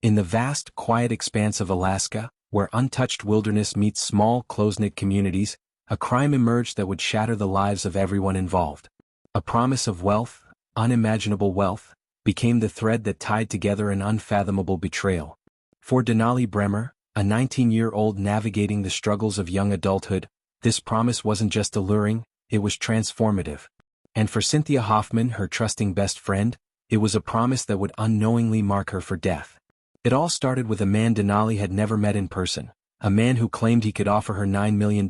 In the vast, quiet expanse of Alaska, where untouched wilderness meets small, close-knit communities, a crime emerged that would shatter the lives of everyone involved. A promise of wealth, unimaginable wealth, became the thread that tied together an unfathomable betrayal. For Denali Brehmer, a 19-year-old navigating the struggles of young adulthood, this promise wasn't just alluring, it was transformative. And for Cynthia Hoffman, her trusting best friend, it was a promise that would unknowingly mark her for death. It all started with a man Denali had never met in person, a man who claimed he could offer her $9 million,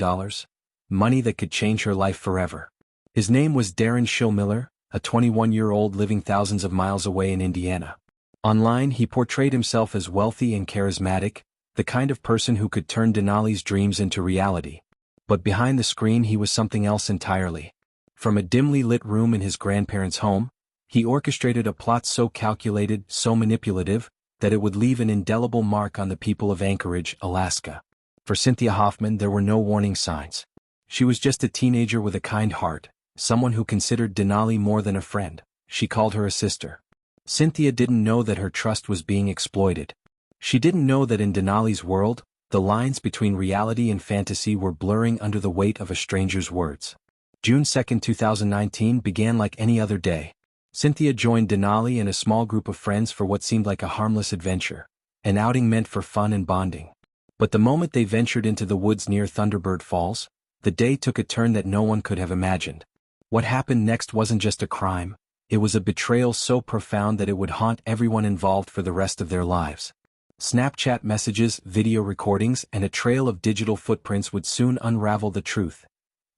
money that could change her life forever. His name was Darin Schilmiller, a 21-year-old living thousands of miles away in Indiana. Online, he portrayed himself as wealthy and charismatic, the kind of person who could turn Denali's dreams into reality. But behind the screen he was something else entirely. From a dimly lit room in his grandparents' home, he orchestrated a plot so calculated, so manipulative, that it would leave an indelible mark on the people of Anchorage, Alaska. For Cynthia Hoffman, there were no warning signs. She was just a teenager with a kind heart, someone who considered Denali more than a friend. She called her a sister. Cynthia didn't know that her trust was being exploited. She didn't know that in Denali's world, the lines between reality and fantasy were blurring under the weight of a stranger's words. June 2, 2019 began like any other day. Cynthia joined Denali and a small group of friends for what seemed like a harmless adventure, an outing meant for fun and bonding. But the moment they ventured into the woods near Thunderbird Falls, the day took a turn that no one could have imagined. What happened next wasn't just a crime, it was a betrayal so profound that it would haunt everyone involved for the rest of their lives. Snapchat messages, video recordings, and a trail of digital footprints would soon unravel the truth.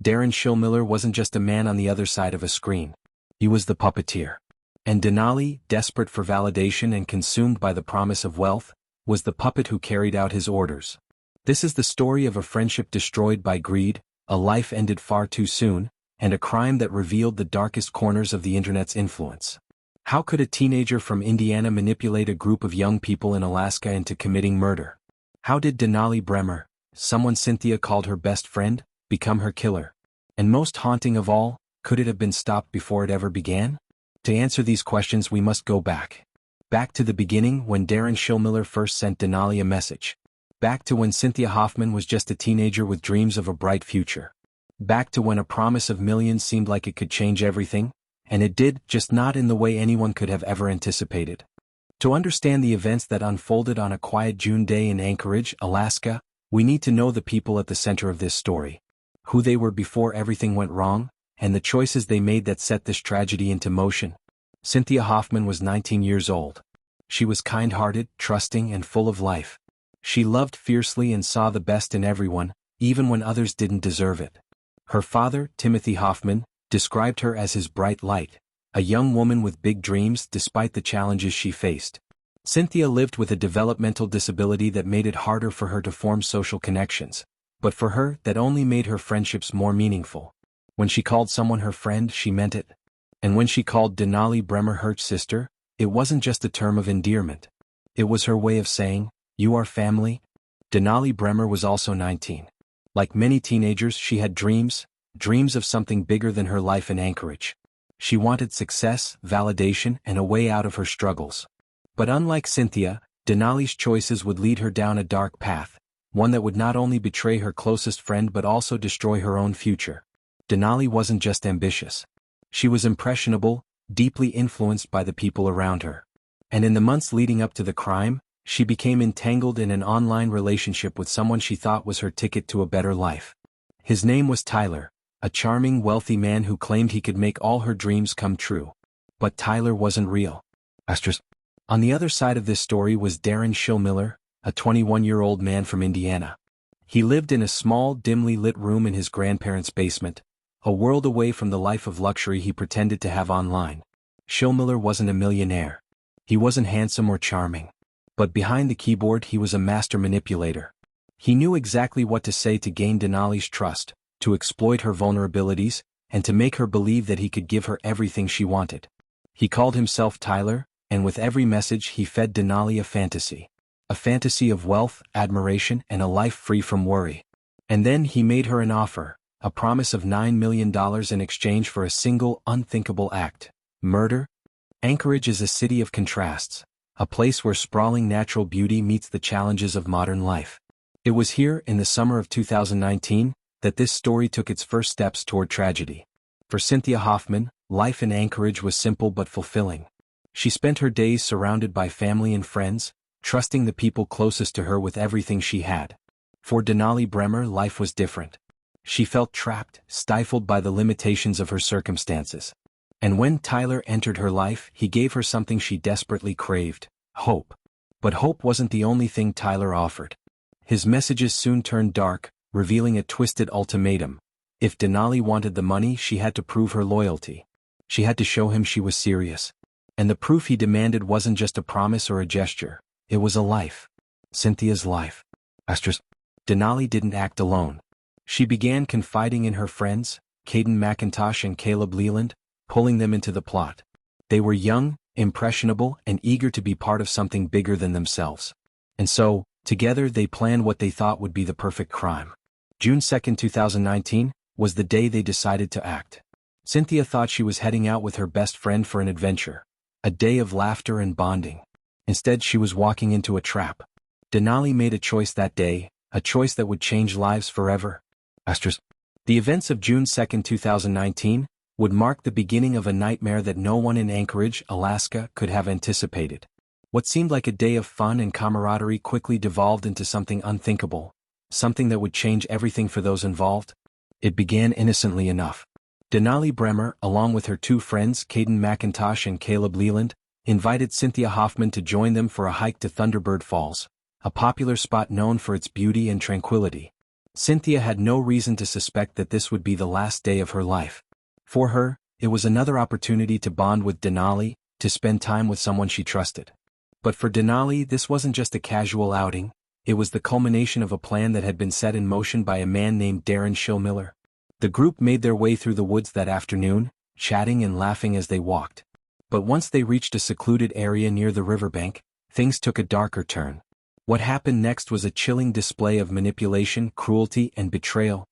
Darin Schilmiller wasn't just a man on the other side of a screen. He was the puppeteer. And Denali, desperate for validation and consumed by the promise of wealth, was the puppet who carried out his orders. This is the story of a friendship destroyed by greed, a life ended far too soon, and a crime that revealed the darkest corners of the internet's influence. How could a teenager from Indiana manipulate a group of young people in Alaska into committing murder? How did Denali Brehmer, someone Cynthia called her best friend, become her killer? And most haunting of all, could it have been stopped before it ever began? To answer these questions we must go back. Back to the beginning when Darin Schilmiller first sent Denali a message. Back to when Cynthia Hoffman was just a teenager with dreams of a bright future. Back to when a promise of millions seemed like it could change everything. And it did, just not in the way anyone could have ever anticipated. To understand the events that unfolded on a quiet June day in Anchorage, Alaska, we need to know the people at the center of this story. Who they were before everything went wrong, and the choices they made that set this tragedy into motion. Cynthia Hoffman was 19 years old. She was kind-hearted, trusting, and full of life. She loved fiercely and saw the best in everyone, even when others didn't deserve it. Her father, Timothy Hoffman, described her as his bright light, a young woman with big dreams despite the challenges she faced. Cynthia lived with a developmental disability that made it harder for her to form social connections, but for her, that only made her friendships more meaningful. When she called someone her friend, she meant it. And when she called Denali Brehmer her sister, it wasn't just a term of endearment. It was her way of saying, "You are family." Denali Brehmer was also 19. Like many teenagers, she had dreams of something bigger than her life in Anchorage. She wanted success, validation, and a way out of her struggles. But unlike Cynthia, Denali's choices would lead her down a dark path, one that would not only betray her closest friend but also destroy her own future. Denali wasn't just ambitious. She was impressionable, deeply influenced by the people around her. And in the months leading up to the crime, she became entangled in an online relationship with someone she thought was her ticket to a better life. His name was Tyler, a charming, wealthy man who claimed he could make all her dreams come true. But Tyler wasn't real. On the other side of this story was Darin Schilmiller, a 21-year-old man from Indiana. He lived in a small, dimly lit room in his grandparents' basement, a world away from the life of luxury he pretended to have online. Schilmiller wasn't a millionaire. He wasn't handsome or charming. But behind the keyboard he was a master manipulator. He knew exactly what to say to gain Denali's trust, to exploit her vulnerabilities, and to make her believe that he could give her everything she wanted. He called himself Tyler, and with every message he fed Denali a fantasy of wealth, admiration, and a life free from worry. And then he made her an offer, a promise of $9 million in exchange for a single, unthinkable act: murder. Anchorage is a city of contrasts, a place where sprawling natural beauty meets the challenges of modern life. It was here, in the summer of 2019, that this story took its first steps toward tragedy. For Cynthia Hoffman, life in Anchorage was simple but fulfilling. She spent her days surrounded by family and friends, trusting the people closest to her with everything she had. For Denali Brehmer, life was different. She felt trapped, stifled by the limitations of her circumstances. And when Tyler entered her life, he gave her something she desperately craved: hope. But hope wasn't the only thing Tyler offered. His messages soon turned dark, revealing a twisted ultimatum. If Denali wanted the money, she had to prove her loyalty. She had to show him she was serious. And the proof he demanded wasn't just a promise or a gesture, it was a life. Cynthia's life. Denali didn't act alone. She began confiding in her friends, Caden McIntosh and Caleb Leland, pulling them into the plot. They were young, impressionable, and eager to be part of something bigger than themselves. And so, together they planned what they thought would be the perfect crime. June 2, 2019, was the day they decided to act. Cynthia thought she was heading out with her best friend for an adventure, a day of laughter and bonding. Instead, she was walking into a trap. Denali made a choice that day, a choice that would change lives forever. The events of June 2, 2019, would mark the beginning of a nightmare that no one in Anchorage, Alaska, could have anticipated. What seemed like a day of fun and camaraderie quickly devolved into something unthinkable, something that would change everything for those involved. It began innocently enough. Denali Brehmer, along with her two friends Caden McIntosh and Caleb Leland, invited Cynthia Hoffman to join them for a hike to Thunderbird Falls, a popular spot known for its beauty and tranquility. Cynthia had no reason to suspect that this would be the last day of her life. For her, it was another opportunity to bond with Denali, to spend time with someone she trusted. But for Denali, this wasn't just a casual outing, it was the culmination of a plan that had been set in motion by a man named Darin Schilmiller. The group made their way through the woods that afternoon, chatting and laughing as they walked. But once they reached a secluded area near the riverbank, things took a darker turn. What happened next was a chilling display of manipulation, cruelty, and betrayal.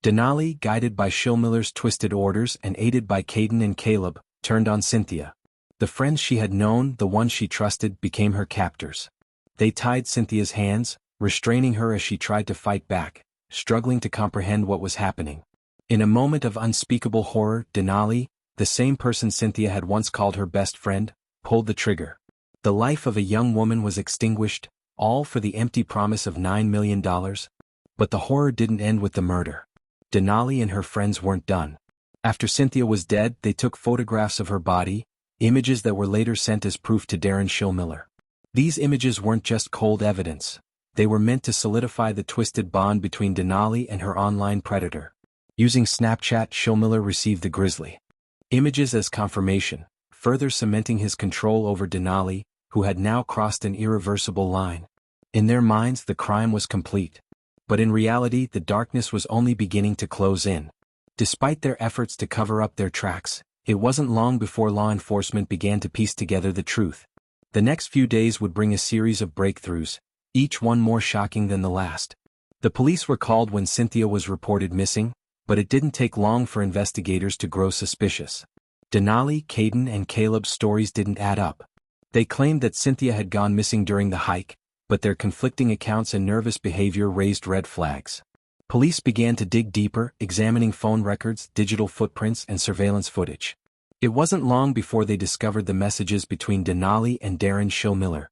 Denali, guided by Schilmiller's twisted orders and aided by Caden and Caleb, turned on Cynthia. The friends she had known, the ones she trusted, became her captors. They tied Cynthia's hands, restraining her as she tried to fight back, struggling to comprehend what was happening. In a moment of unspeakable horror, Denali, the same person Cynthia had once called her best friend, pulled the trigger. The life of a young woman was extinguished, all for the empty promise of $9 million. But the horror didn't end with the murder. Denali and her friends weren't done. After Cynthia was dead, they took photographs of her body, images that were later sent as proof to Darin Schilmiller. These images weren't just cold evidence. They were meant to solidify the twisted bond between Denali and her online predator. Using Snapchat, Schilmiller received the grisly images as confirmation, further cementing his control over Denali, who had now crossed an irreversible line. In their minds, the crime was complete. But in reality, the darkness was only beginning to close in. Despite their efforts to cover up their tracks, it wasn't long before law enforcement began to piece together the truth. The next few days would bring a series of breakthroughs, each one more shocking than the last. The police were called when Cynthia was reported missing, but it didn't take long for investigators to grow suspicious. Denali, Caden, and Caleb's stories didn't add up. They claimed that Cynthia had gone missing during the hike, but their conflicting accounts and nervous behavior raised red flags. Police began to dig deeper, examining phone records, digital footprints, and surveillance footage. It wasn't long before they discovered the messages between Denali and Darin Schilmiller,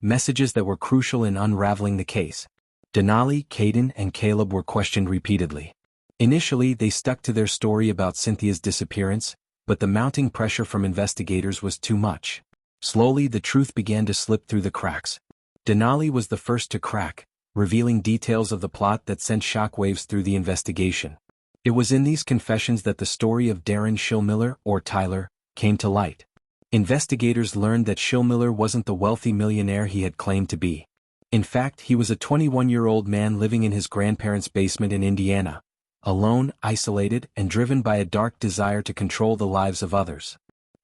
messages that were crucial in unraveling the case. Denali, Caden, and Caleb were questioned repeatedly. Initially, they stuck to their story about Cynthia's disappearance, but the mounting pressure from investigators was too much. Slowly, the truth began to slip through the cracks. Denali was the first to crack, revealing details of the plot that sent shockwaves through the investigation. It was in these confessions that the story of Darin Schilmiller, or Tyler, came to light. Investigators learned that Schilmiller wasn't the wealthy millionaire he had claimed to be. In fact, he was a 21-year-old man living in his grandparents' basement in Indiana, alone, isolated, and driven by a dark desire to control the lives of others.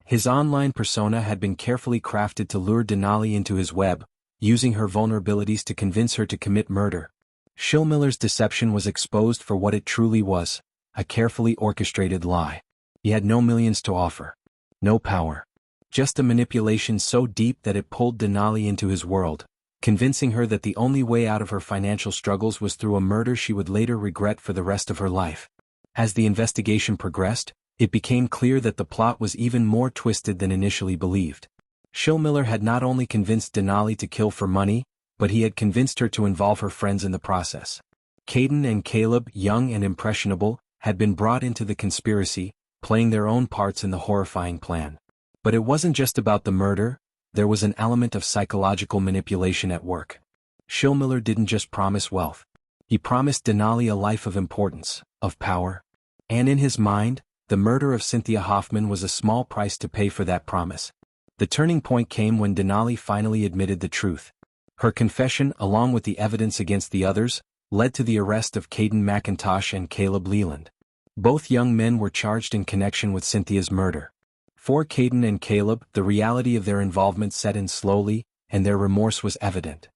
His online persona had been carefully crafted to lure Denali into his web, using her vulnerabilities to convince her to commit murder. Schilmiller's deception was exposed for what it truly was, a carefully orchestrated lie. He had no millions to offer. No power. Just a manipulation so deep that it pulled Denali into his world, convincing her that the only way out of her financial struggles was through a murder she would later regret for the rest of her life. As the investigation progressed, it became clear that the plot was even more twisted than initially believed. Schilmiller had not only convinced Denali to kill for money, but he had convinced her to involve her friends in the process. Caden and Caleb, young and impressionable, had been brought into the conspiracy, playing their own parts in the horrifying plan. But it wasn't just about the murder, there was an element of psychological manipulation at work. Schilmiller didn't just promise wealth. He promised Denali a life of importance, of power. And in his mind, the murder of Cynthia Hoffman was a small price to pay for that promise. The turning point came when Denali finally admitted the truth. Her confession, along with the evidence against the others, led to the arrest of Caden McIntosh and Caleb Leland. Both young men were charged in connection with Cynthia's murder. For Caden and Caleb, the reality of their involvement set in slowly, and their remorse was evident.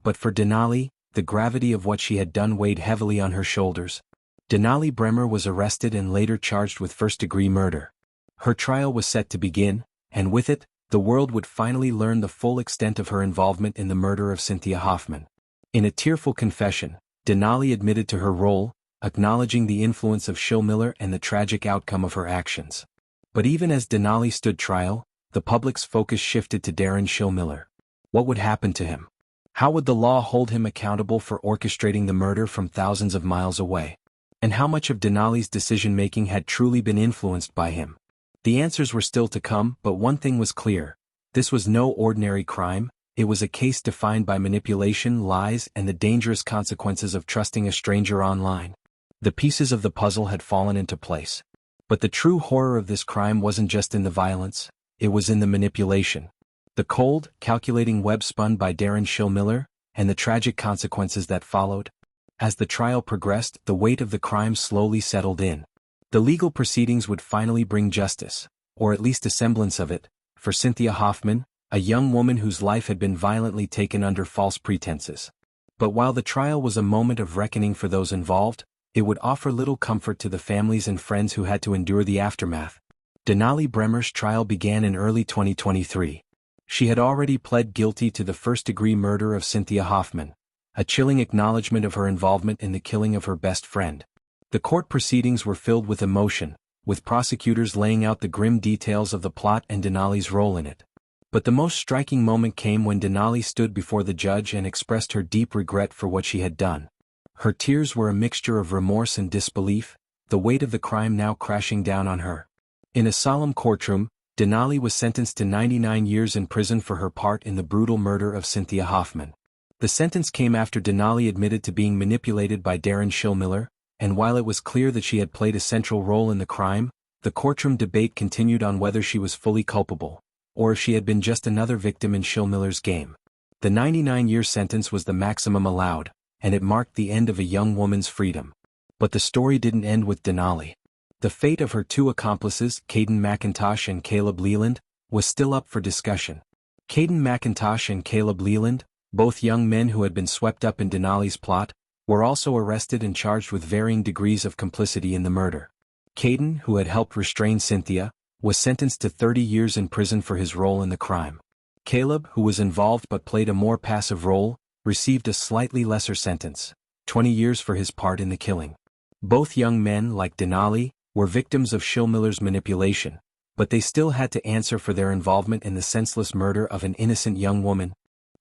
But for Denali, the gravity of what she had done weighed heavily on her shoulders. Denali Brehmer was arrested and later charged with first-degree murder. Her trial was set to begin, and with it, the world would finally learn the full extent of her involvement in the murder of Cynthia Hoffman. In a tearful confession, Denali admitted to her role, acknowledging the influence of Schilmiller and the tragic outcome of her actions. But even as Denali stood trial, the public's focus shifted to Darin Schilmiller. What would happen to him? How would the law hold him accountable for orchestrating the murder from thousands of miles away? And how much of Denali's decision-making had truly been influenced by him? The answers were still to come, but one thing was clear. This was no ordinary crime, it was a case defined by manipulation, lies, and the dangerous consequences of trusting a stranger online. The pieces of the puzzle had fallen into place. But the true horror of this crime wasn't just in the violence, it was in the manipulation. The cold, calculating web spun by Darin Schilmiller, and the tragic consequences that followed. As the trial progressed, the weight of the crime slowly settled in. The legal proceedings would finally bring justice, or at least a semblance of it, for Cynthia Hoffman, a young woman whose life had been violently taken under false pretenses. But while the trial was a moment of reckoning for those involved, it would offer little comfort to the families and friends who had to endure the aftermath. Denali Brehmer's trial began in early 2023. She had already pled guilty to the first-degree murder of Cynthia Hoffman, a chilling acknowledgement of her involvement in the killing of her best friend. The court proceedings were filled with emotion, with prosecutors laying out the grim details of the plot and Denali's role in it. But the most striking moment came when Denali stood before the judge and expressed her deep regret for what she had done. Her tears were a mixture of remorse and disbelief, the weight of the crime now crashing down on her. In a solemn courtroom, Denali was sentenced to 99 years in prison for her part in the brutal murder of Cynthia Hoffman. The sentence came after Denali admitted to being manipulated by Darin Schilmiller, and while it was clear that she had played a central role in the crime, the courtroom debate continued on whether she was fully culpable, or if she had been just another victim in Schilmiller's game. The 99-year sentence was the maximum allowed, and it marked the end of a young woman's freedom. But the story didn't end with Denali. The fate of her two accomplices, Caden McIntosh and Caleb Leland, was still up for discussion. Caden McIntosh and Caleb Leland, both young men who had been swept up in Denali's plot, were also arrested and charged with varying degrees of complicity in the murder. Caden, who had helped restrain Cynthia, was sentenced to 30 years in prison for his role in the crime. Caleb, who was involved but played a more passive role, received a slightly lesser sentence, 20 years for his part in the killing. Both young men, like Denali, were victims of Schilmiller's manipulation, but they still had to answer for their involvement in the senseless murder of an innocent young woman.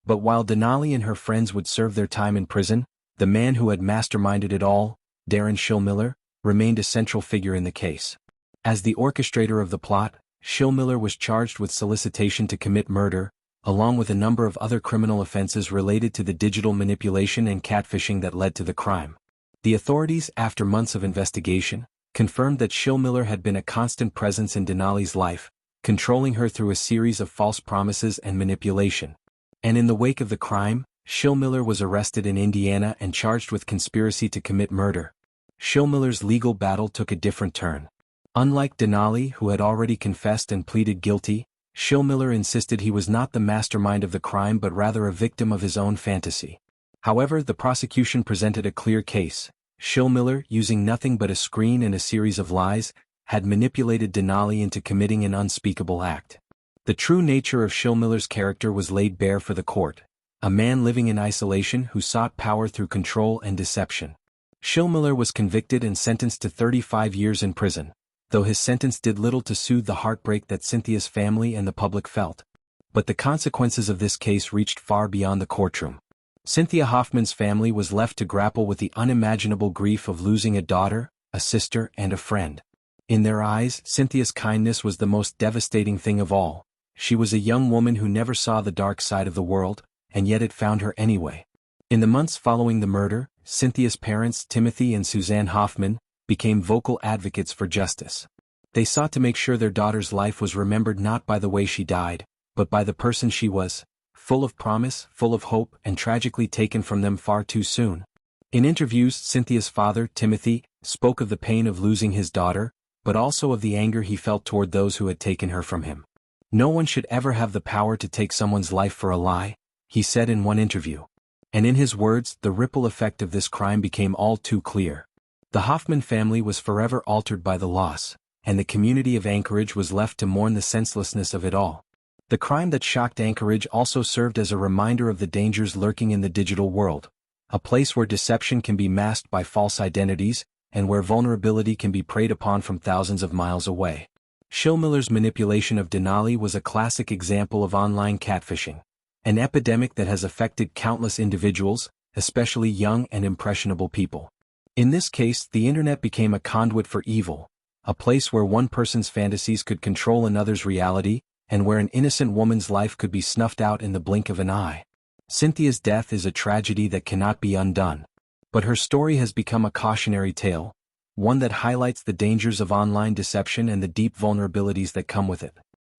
But while Denali and her friends would serve their time in prison, the man who had masterminded it all, Darin Schilmiller, remained a central figure in the case. As the orchestrator of the plot, Schilmiller was charged with solicitation to commit murder, along with a number of other criminal offenses related to the digital manipulation and catfishing that led to the crime. The authorities, after months of investigation, confirmed that Schilmiller had been a constant presence in Denali's life, controlling her through a series of false promises and manipulation. And in the wake of the crime, Schilmiller was arrested in Indiana and charged with conspiracy to commit murder. Schilmiller's legal battle took a different turn. Unlike Denali, who had already confessed and pleaded guilty, Schilmiller insisted he was not the mastermind of the crime but rather a victim of his own fantasy. However, the prosecution presented a clear case. Schilmiller, using nothing but a screen and a series of lies, had manipulated Denali into committing an unspeakable act. The true nature of Schilmiller's character was laid bare for the court, a man living in isolation who sought power through control and deception. Schilmiller was convicted and sentenced to 35 years in prison, though his sentence did little to soothe the heartbreak that Cynthia's family and the public felt. But the consequences of this case reached far beyond the courtroom. Cynthia Hoffman's family was left to grapple with the unimaginable grief of losing a daughter, a sister, and a friend. In their eyes, Cynthia's kindness was the most devastating thing of all. She was a young woman who never saw the dark side of the world, and yet it found her anyway. In the months following the murder, Cynthia's parents, Timothy and Suzanne Hoffman, became vocal advocates for justice. They sought to make sure their daughter's life was remembered not by the way she died, but by the person she was, full of promise, full of hope, and tragically taken from them far too soon. In interviews, Cynthia's father, Timothy, spoke of the pain of losing his daughter, but also of the anger he felt toward those who had taken her from him. "No one should ever have the power to take someone's life for a lie," he said in one interview. And in his words, the ripple effect of this crime became all too clear. The Hoffman family was forever altered by the loss, and the community of Anchorage was left to mourn the senselessness of it all. The crime that shocked Anchorage also served as a reminder of the dangers lurking in the digital world, a place where deception can be masked by false identities, and where vulnerability can be preyed upon from thousands of miles away. Schilmiller's manipulation of Denali was a classic example of online catfishing, an epidemic that has affected countless individuals, especially young and impressionable people. In this case, the internet became a conduit for evil, a place where one person's fantasies could control another's reality, and where an innocent woman's life could be snuffed out in the blink of an eye. Cynthia's death is a tragedy that cannot be undone. But her story has become a cautionary tale, one that highlights the dangers of online deception and the deep vulnerabilities that come with it.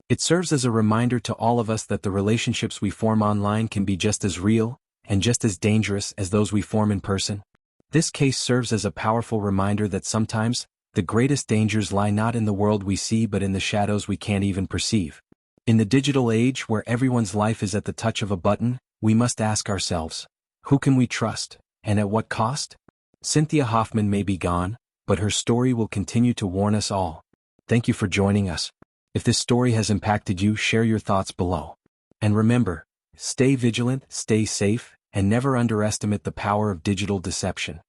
It serves as a reminder to all of us that the relationships we form online can be just as real, and just as dangerous as those we form in person. This case serves as a powerful reminder that sometimes, the greatest dangers lie not in the world we see but in the shadows we can't even perceive. In the digital age where everyone's life is at the touch of a button, we must ask ourselves, who can we trust, and at what cost? Cynthia Hoffman may be gone, but her story will continue to warn us all. Thank you for joining us. If this story has impacted you, share your thoughts below. And remember, stay vigilant, stay safe, and never underestimate the power of digital deception.